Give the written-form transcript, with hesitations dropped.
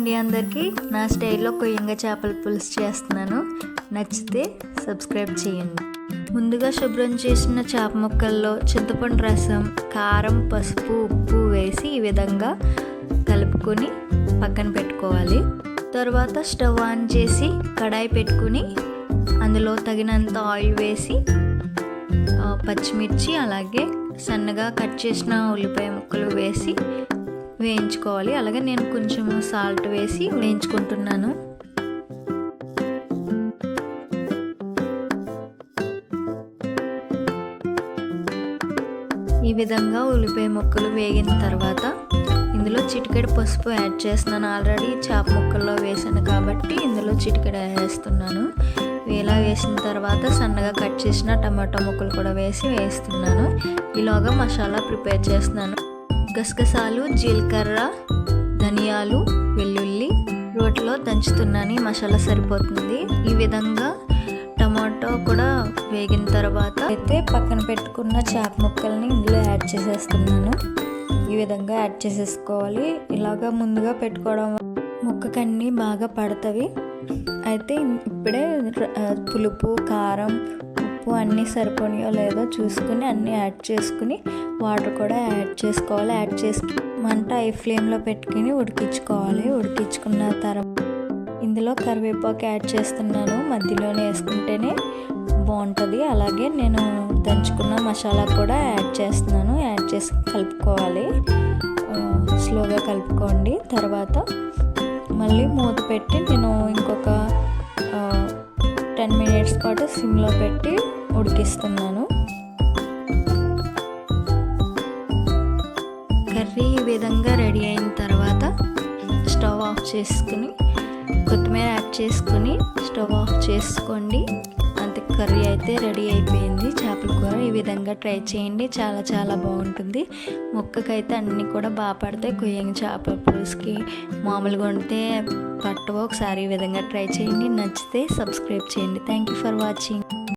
అండి అందరికీ. నా స్టైల్లో కొయ్యంగా చేపల పులుసు చేస్తున్నాను. నచ్చితే సబ్స్క్రైబ్ చేయండి. ముందుగా శుభ్రం చేసిన చేప ముక్కల్లో చింతపండు రసం, కారం, పసుపు, ఉప్పు వేసి ఈ విధంగా కలుపుకొని పక్కన పెట్టుకోవాలి. తర్వాత స్టవ్ ఆన్ చేసి కడాయి పెట్టుకుని అందులో తగినంత ఆయిల్ వేసి పచ్చిమిర్చి అలాగే సన్నగా కట్ చేసిన ఉల్లిపాయ ముక్కలు వేసి వేయించుకోవాలి. అలాగే నేను కొంచెం సాల్ట్ వేసి వేయించుకుంటున్నాను. ఈ విధంగా ఉల్లిపాయ ముక్కలు వేగిన తర్వాత ఇందులో చిటికెడు పసుపు యాడ్ చేస్తున్నాను. ఆల్రెడీ చేప ముక్కల్లో వేసాను కాబట్టి ఇందులో చిటికెడు వేస్తున్నాను. ఇలా వేసిన తర్వాత సన్నగా కట్ చేసిన టమాటా ముక్కలు కూడా వేస్తున్నాను. ఈలోగా మసాలా ప్రిపేర్ చేస్తున్నాను. గసగసాలు, జీలకర్ర, ధనియాలు, వెల్లుల్లి రోట్లో దంచుతున్నాను. ఈ మసాలా సరిపోతుంది. ఈ విధంగా టమాటో కూడా వేగిన తర్వాత అయితే పక్కన పెట్టుకున్న చేప ముక్కల్ని ఇందులో యాడ్ చేసేస్తున్నాను. ఈ విధంగా యాడ్ చేసేసుకోవాలి. ఇలాగా ముందుగా పెట్టుకోవడం ముక్కకన్నీ బాగా పడతవి. అయితే ఇప్పుడే పులుపు, కారం, ఉప్పు అన్నీ సరిపోయో లేదో చూసుకుని అన్నీ యాడ్ చేసుకుని వాటర్ కూడా యాడ్ చేసుకోవాలి. యాడ్ చేసి మంట హై ఫ్లేమ్లో పెట్టుకుని ఉడికించుకోవాలి. ఉడికించుకున్న తర్వాత ఇందులో కరివేపాకు యాడ్ చేస్తున్నాను. మధ్యలోనే వేసుకుంటేనే బాగుంటుంది. అలాగే నేను దంచుకున్న మసాలా కూడా యాడ్ చేస్తున్నాను. యాడ్ చేసి కలుపుకోవాలి. స్లోగా కలుపుకోండి. తర్వాత మళ్ళీ మూత పెట్టి నేను ఇంకొక 10 minutes పాటు సిమ్లో పెట్టి ఉడికిస్తున్నాను. కర్రీ ఈ విధంగా రెడీ అయిన తర్వాత స్టవ్ ఆఫ్ చేసుకుని కొత్తిమీర యాడ్ చేసుకుని స్టవ్ ఆఫ్ చేసుకోండి. అంతే, కర్రీ అయితే రెడీ అయిపోయింది. చేపల కూర ఈ విధంగా ట్రై చేయండి. చాలా చాలా బాగుంటుంది. మొక్కకైతే అన్నీ కూడా బాగా పడతాయి. కొయ్యంగా చేపల పులుసుకి మామూలుగా వండితే పట్టవు. ఒకసారి ఈ విధంగా ట్రై చేయండి. నచ్చితే సబ్స్క్రైబ్ చేయండి. Thank you for watching.